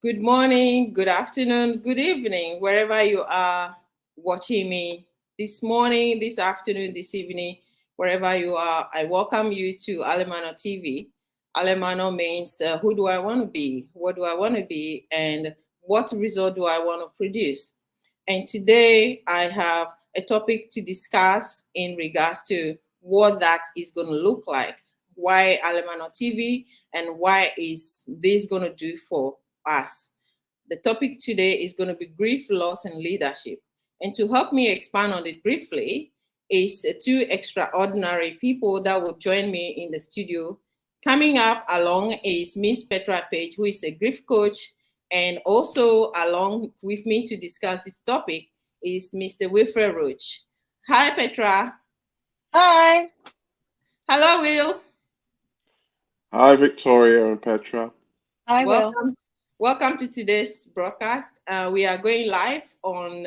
Good morning, good afternoon, good evening, wherever you are watching me this morning, this afternoon, this evening, wherever you are. I welcome you to Alemano TV. Alemano means who do I want to be? What do I want to be? And what result do I want to produce? And today I have a topic to discuss in regards to what that is going to look like. Why Alemano TV and why is this going to do for us? The topic today is going to be grief, loss, and leadership. And to help me expand on it briefly is two extraordinary people that will join me in the studio. Coming up along is Miss Petra Page, who is a grief coach, and also along with me to discuss this topic is Mr. Wilfred Roach. Hi, Petra. Hi. Hello, Will. Hi, Victoria and Petra. Hi, Will. Welcome to today's broadcast. We are going live on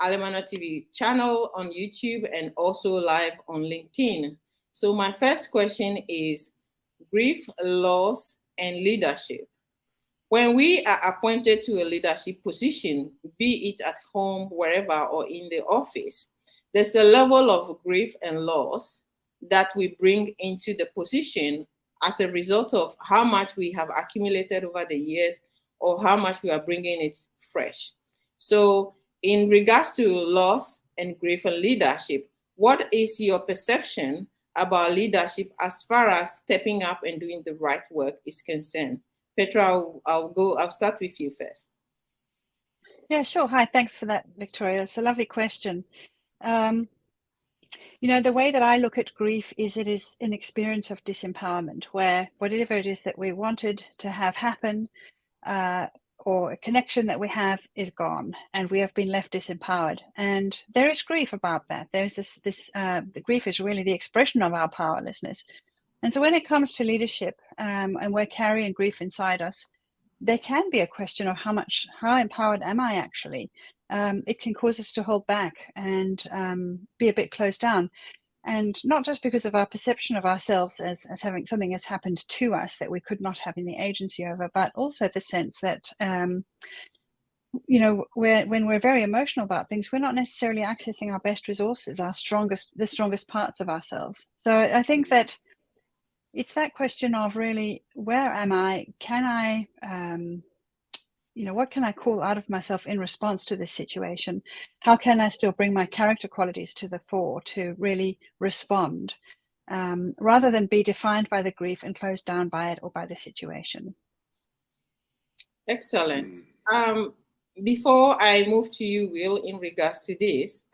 Alemano TV channel on YouTube and also live on LinkedIn. So my first question is grief, loss, and leadership. When we are appointed to a leadership position, be it at home, wherever, or in the office, there's a level of grief and loss that we bring into the position as a result of how much we have accumulated over the years or how much we are bringing it fresh. So in regards to loss and grief and leadership, what is your perception about leadership as far as stepping up and doing the right work is concerned? Petra, I'll start with you first. Yeah, sure. Hi, thanks for that, Victoria. It's a lovely question. The way that I look at grief is it is an experience of disempowerment, where whatever it is that we wanted to have happen or a connection that we have is gone and we have been left disempowered. And there is grief about that. There's the grief is really the expression of our powerlessness. And so when it comes to leadership and we're carrying grief inside us, there can be a question of how empowered am I actually? It can cause us to hold back and be a bit closed down. And not just because of our perception of ourselves as having something has happened to us that we could not have any agency over, but also the sense that, when we're very emotional about things, we're not necessarily accessing our best resources, the strongest parts of ourselves. So I think that it's that question of really, where am I? Can I, what can I call out of myself in response to this situation? How can I still bring my character qualities to the fore to really respond, rather than be defined by the grief and closed down by it or by the situation? Excellent. Before I move to you, Will, in regards to this,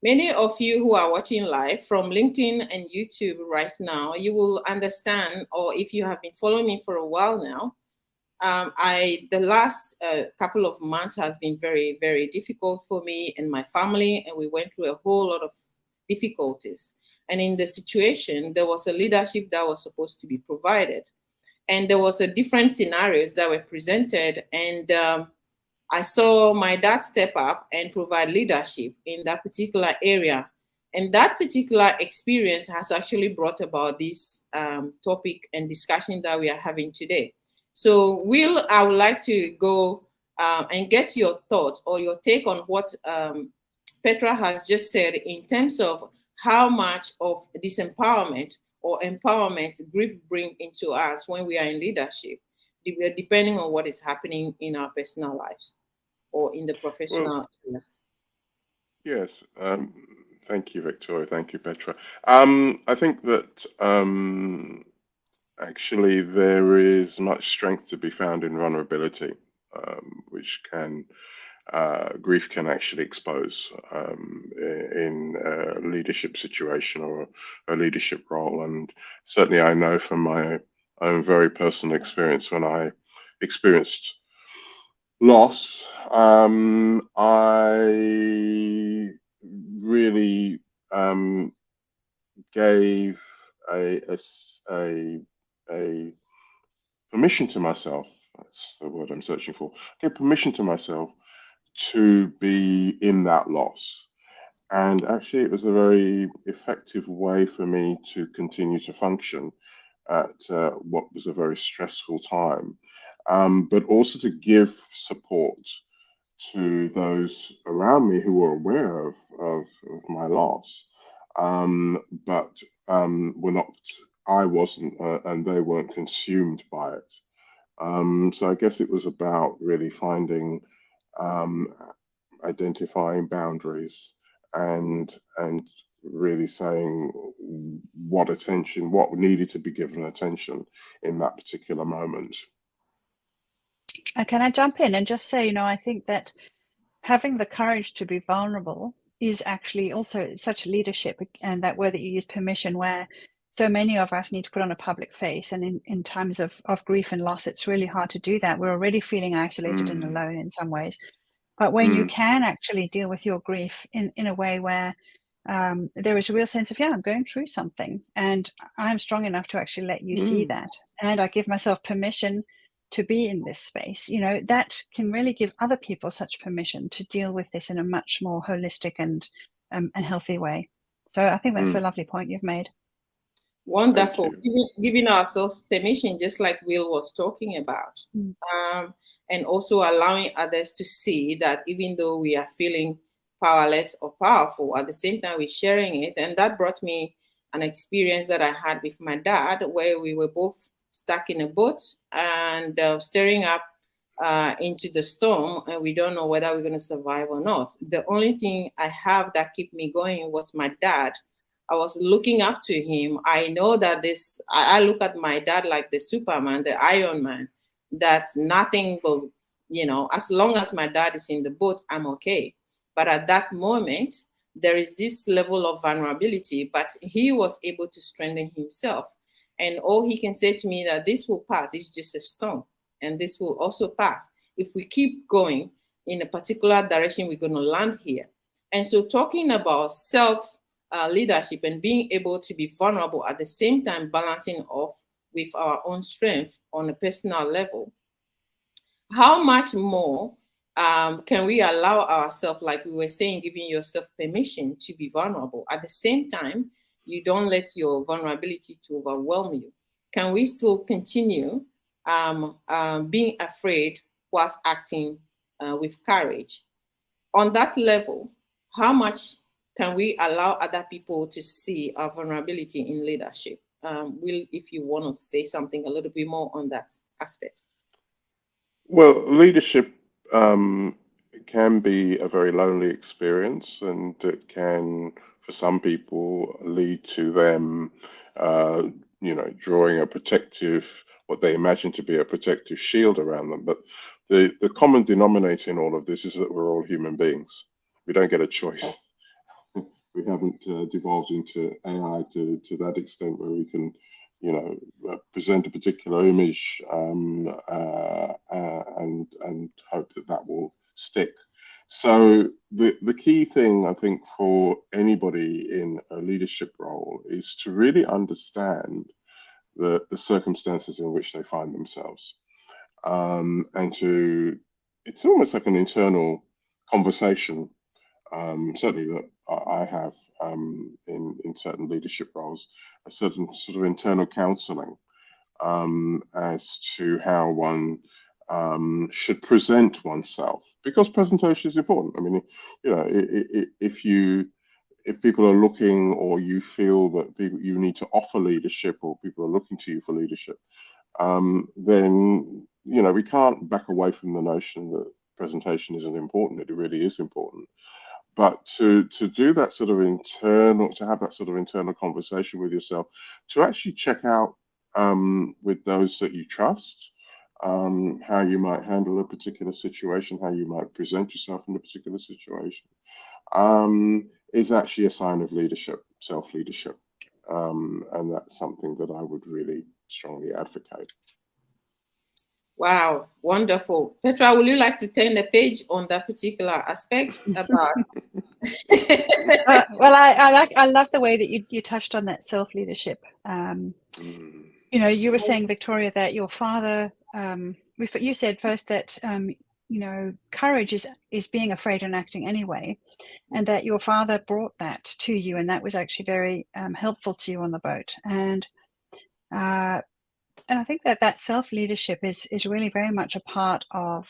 many of you who are watching live from LinkedIn and YouTube right now, you will understand, or if you have been following me for a while now, the last couple of months has been very, very difficult for me and my family, and we went through a whole lot of difficulties. And in the situation, there was a leadership that was supposed to be provided, and there was a different scenarios that were presented, and I saw my dad step up and provide leadership in that particular area. And that particular experience has actually brought about this topic and discussion that we are having today. So, Will, I would like to go and get your thoughts or your take on what Petra has just said in terms of how much of disempowerment or empowerment grief bring into us when we are in leadership, depending on what is happening in our personal lives or in the professional area. Yes. Thank you, Victoria. Thank you, Petra. I think that actually there is much strength to be found in vulnerability, which grief can actually expose in a leadership situation or a leadership role. And certainly I know from my own very personal experience, when I experienced loss, I really gave a permission to myself. That's the word I'm searching for. I gave permission to myself to be in that loss. And actually, it was a very effective way for me to continue to function at what was a very stressful time. but also to give support to those around me who were aware of my loss, but were not, I wasn't, and they weren't consumed by it. So I guess it was about really finding, um, identifying boundaries, and really saying what needed to be given attention in that particular moment. Can I jump in and just say, I think that having the courage to be vulnerable is actually also such leadership, and that word that you use, permission, where so many of us need to put on a public face. And in times of grief and loss, it's really hard to do that. We're already feeling isolated and alone in some ways. But when you can actually deal with your grief in a way where there is a real sense of, I'm going through something, and I'm strong enough to actually let you see that. And I give myself permission to be in this space, that can really give other people such permission to deal with this in a much more holistic and healthy way. So I think that's a lovely point you've made. Wonderful. Giving ourselves permission, just like Will was talking about, and also allowing others to see that even though we are feeling powerless or powerful, at the same time we're sharing it. And that brought me an experience that I had with my dad, where we were both stuck in a boat and staring up into the storm, and we don't know whether we're going to survive or not. The only thing I have that kept me going was my dad. I was looking up to him. I know that I look at my dad like the Superman, the Iron Man, that nothing will, as long as my dad is in the boat, I'm okay. But at that moment, there is this level of vulnerability, but he was able to strengthen himself. And all he can say to me that this will pass. It's just a storm, and this will also pass. If we keep going in a particular direction, we're going to land here. And so talking about self leadership and being able to be vulnerable at the same time, balancing off with our own strength on a personal level. How much more can we allow ourselves, like we were saying, giving yourself permission to be vulnerable? At the same time, you don't let your vulnerability to overwhelm you. Can we still continue being afraid whilst acting with courage? On that level, how much can we allow other people to see our vulnerability in leadership? Will, if you want to say something a little bit more on that aspect. Well, leadership can be a very lonely experience, and it can, for some people, lead to them, drawing what they imagine to be a protective shield around them. But the common denominator in all of this is that we're all human beings. We don't get a choice. We haven't devolved into AI to that extent where we can, present a particular image and hope that will stick. So the key thing, I think, for anybody in a leadership role is to really understand the circumstances in which they find themselves, and it's almost like an internal conversation. Certainly that I have in certain leadership roles, a certain sort of internal counseling as to how one should present oneself, because presentation is important. I mean, if people are looking, or you feel that you need to offer leadership, or people are looking to you for leadership, then we can't back away from the notion that presentation isn't important. It really is important. But to do that sort of to have that sort of internal conversation with yourself, to actually check out with those that you trust, how you might handle a particular situation, how you might present yourself in a particular situation, is actually a sign of leadership, self-leadership. And that's something that I would really strongly advocate. Wow, wonderful. Petra, would you like to turn the page on that particular aspect about? Well, I love the way that you touched on that self-leadership. You were saying, Victoria, that your father, you said first that, courage is being afraid and acting anyway, and that your father brought that to you, and that was actually very helpful to you on the boat. And I think that that self-leadership is really very much a part of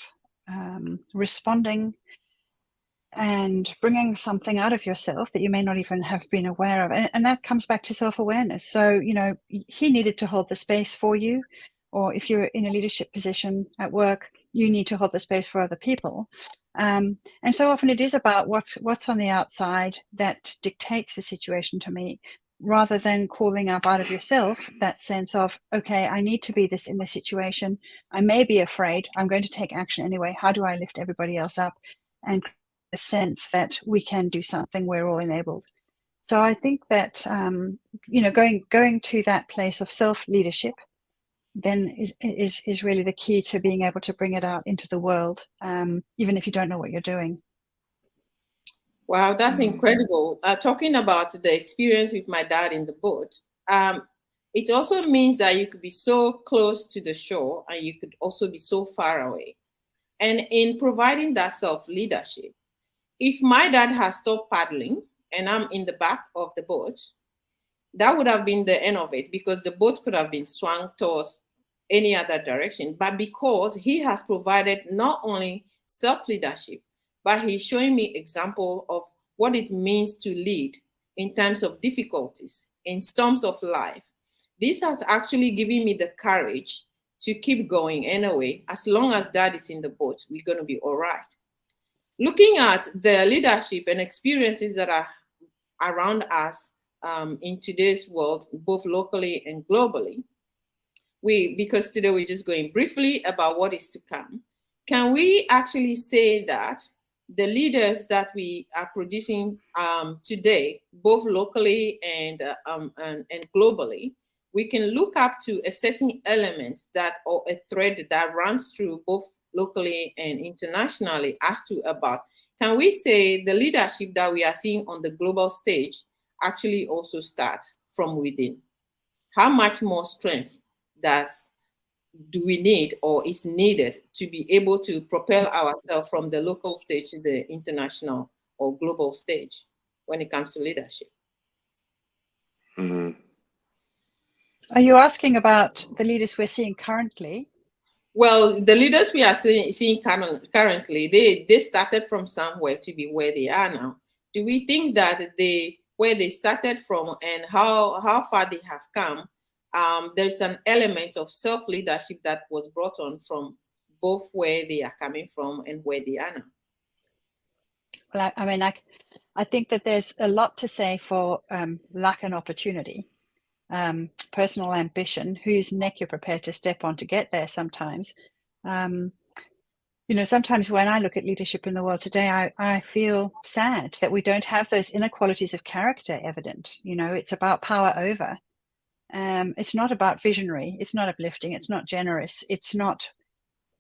responding and bringing something out of yourself that you may not even have been aware of. And that comes back to self-awareness. So, you know, he needed to hold the space for you, or if you're in a leadership position at work, you need to hold the space for other people. And so often it is about what's on the outside that dictates the situation to me, rather than calling up out of yourself that sense of, okay, I need to be this in this situation. I may be afraid. I'm going to take action anyway. How do I lift everybody else up? And a sense that we can do something, we're all enabled. So I think that you know, going to that place of self-leadership then is really the key to being able to bring it out into the world, even if you don't know what you're doing. Wow, that's incredible. Talking about the experience with my dad in the boat, it also means that you could be so close to the shore and you could also be so far away. And in providing that self-leadership, if my dad has stopped paddling and I'm in the back of the boat, that would have been the end of it, because the boat could have been swung towards any other direction. But because he has provided not only self-leadership, but he's showing me example of what it means to lead in times of difficulties, in storms of life. This has actually given me the courage to keep going anyway. As long as dad is in the boat, we're going to be all right. Looking at the leadership and experiences that are around us in today's world, both locally and globally, because today we're just going briefly about what is to come, can we actually say that the leaders that we are producing today, both locally and globally, we can look up to a certain element that, or a thread that runs through both locally and internationally as to about, can we say the leadership that we are seeing on the global stage actually also start from within? How much more strength do we need or is needed to be able to propel ourselves from the local stage to the international or global stage when it comes to leadership? Mm-hmm. Are you asking about the leaders we're seeing currently? Well, the leaders we are seeing currently, they started from somewhere to be where they are now. Do we think that where they started from and how far they have come, there's an element of self-leadership that was brought on from both where they are coming from and where they are now? Well, I mean, I think that there's a lot to say for luck and opportunity, personal ambition, whose neck you're prepared to step on to get there sometimes. You know, sometimes when I look at leadership in the world today, I feel sad that we don't have those inequalities of character evident. You know, it's about power over. It's not about visionary. It's not uplifting. It's not generous. It's not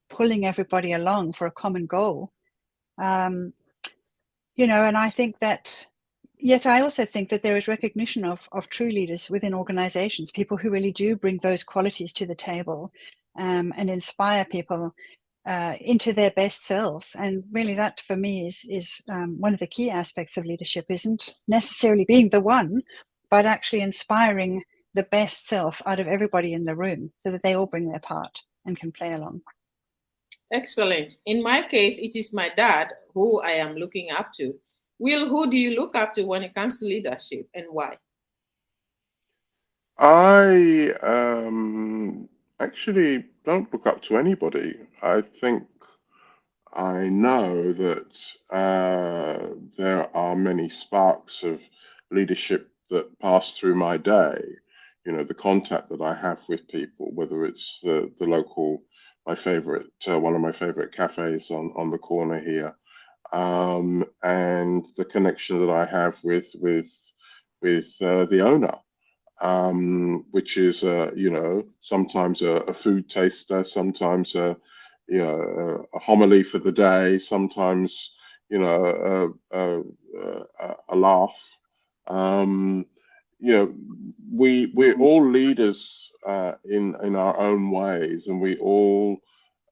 pulling everybody along for a common goal. You know, and I think that, yet I also think that there is recognition of true leaders within organizations, people who really do bring those qualities to the table and inspire people into their best selves. And really that for me is one of the key aspects of leadership, isn't necessarily being the one, but actually inspiring the best self out of everybody in the room so that they all bring their part and can play along. Excellent. In my case, it is my dad who I am looking up to. Will, who do you look up to when it comes to leadership and why? I actually don't look up to anybody. I think I know that there are many sparks of leadership that pass through my day. You know, the contact that I have with people, whether it's the local, my favorite, one of my favorite cafes on the corner here, and the connection that I have with the owner, which is you know, sometimes a food taster, sometimes a homily for the day, sometimes you know a laugh. You know, we're all leaders in our own ways, and we all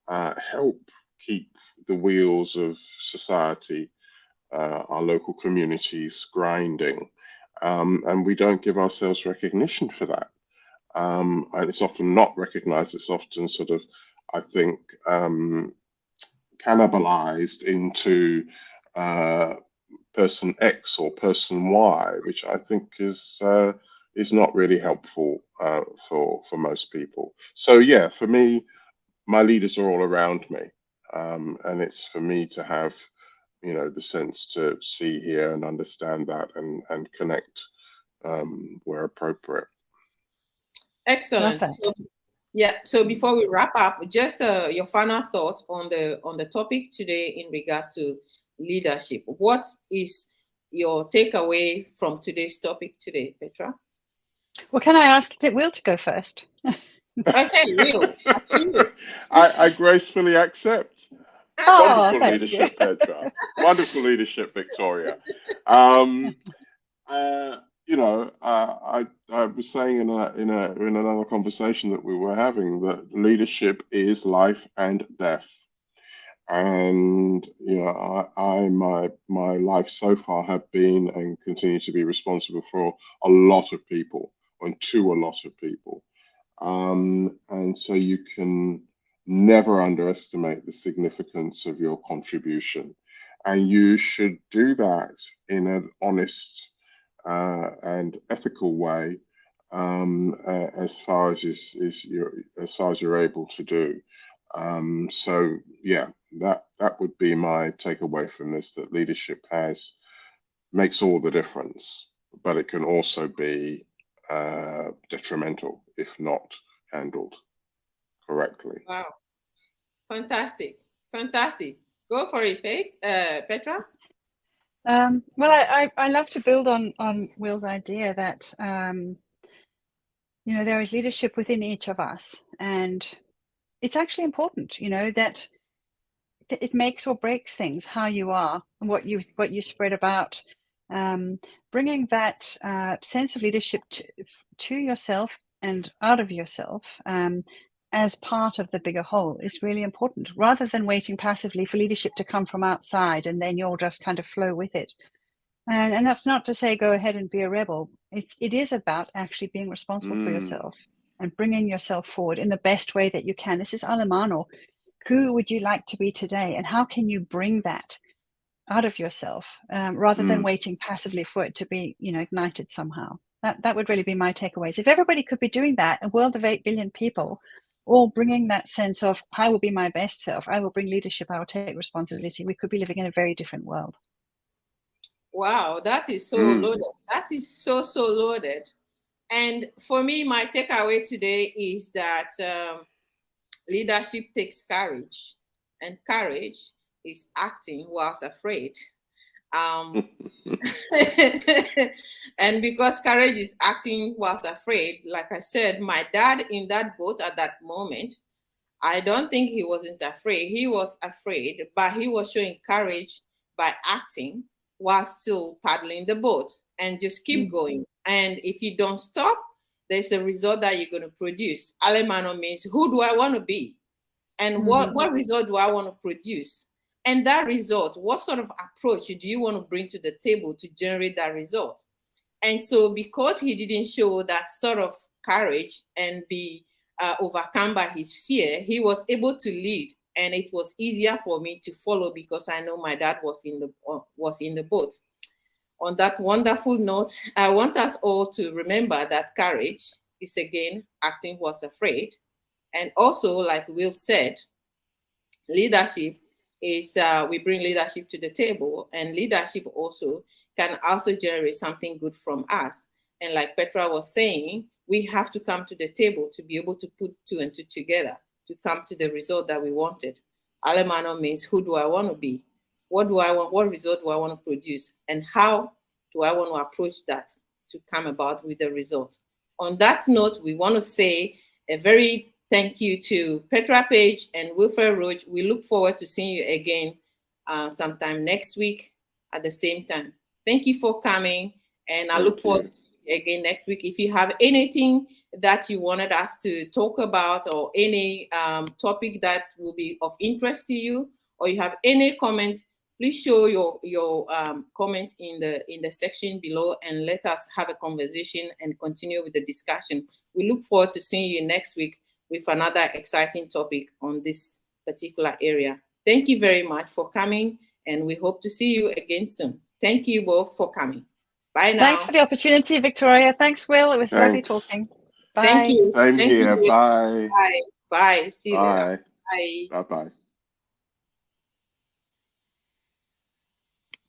help keep the wheels of society, our local communities grinding, and we don't give ourselves recognition for that. and it's often not recognized. It's often sort of, I think, cannibalized into person X or person Y, which I think is not really helpful for most people. So yeah, for me, my leaders are all around me, and it's for me to have, you know, the sense to see, hear, and understand that, and connect where appropriate. Excellent. So, yeah. So before we wrap up, just your final thoughts on the topic today in regards to leadership. What is your takeaway from today's topic today, Petra? Well, can I ask Will to go first? Okay, Will. I gracefully accept. Oh, Wonderful leadership, Petra. Wonderful leadership, Victoria. You know, I was saying in another conversation that we were having that leadership is life and death. And you know, my life so far have been and continue to be responsible for a lot of people, and to a lot of people. And so you can never underestimate the significance of your contribution, and you should do that in an honest and ethical way, as far as you're able to do. So yeah, that would be my takeaway from this, that leadership makes all the difference, but it can also be detrimental if not handled correctly. Wow. Fantastic. Fantastic. Go for it, Petra. Well, I love to build on Will's idea that you know, there is leadership within each of us, and it's actually important, you know, that it makes or breaks things, how you are and what you spread about. Bringing that sense of leadership to yourself and out of yourself as part of the bigger whole is really important, rather than waiting passively for leadership to come from outside and then you'll just kind of flow with it. And that's not to say go ahead and be a rebel. It is about actually being responsible for yourself and bringing yourself forward in the best way that you can. This is Alemano. Who would you like to be today? And how can you bring that out of yourself rather than waiting passively for it to be, you know, ignited somehow? That would really be my takeaways. If everybody could be doing that, a world of 8 billion people, all bringing that sense of, I will be my best self, I will bring leadership, I will take responsibility, we could be living in a very different world. Wow, that is so loaded. That is so loaded. And for me, my takeaway today is that leadership takes courage, and courage is acting whilst afraid. And because courage is acting whilst afraid, like I said, my dad in that boat at that moment, I don't think he wasn't afraid. He was afraid, but he was showing courage by acting while still paddling the boat, and just keep going. And if you don't stop, there's a result that you're going to produce. Alemano means, who do I want to be? And what result do I want to produce? And that result, what sort of approach do you want to bring to the table to generate that result? And so because he didn't show that sort of courage and be overcome by his fear, he was able to lead. And it was easier for me to follow because I know my dad was in the boat. On that wonderful note, I want us all to remember that courage is, again, acting whilst afraid. And also, like Will said, leadership is, we bring leadership to the table, and leadership also can also generate something good from us. And like Petra was saying, we have to come to the table to be able to put 2 and 2 together to come to the result that we wanted. Alemano means, who do I want to be? What do I want? What result do I want to produce? And how do I want to approach that to come about with the result? On that note, we want to say a very thank you to Petra Page and Wilfred Roach. We look forward to seeing you again sometime next week at the same time. Thank you for coming, and I look forward to seeing you again next week. If you have anything that you wanted us to talk about, or any topic that will be of interest to you, or you have any comments, please show your comments in the section below, and let us have a conversation and continue with the discussion. We look forward to seeing you next week with another exciting topic on this particular area. Thank you very much for coming, and we hope to see you again soon. Thank you both for coming. Bye now. Thanks for the opportunity, Victoria. Thanks, Will. It was lovely talking. Bye. Thank you. Same Thank here. you. Bye. Bye. Bye. See you later. Bye. Bye. Bye. Bye.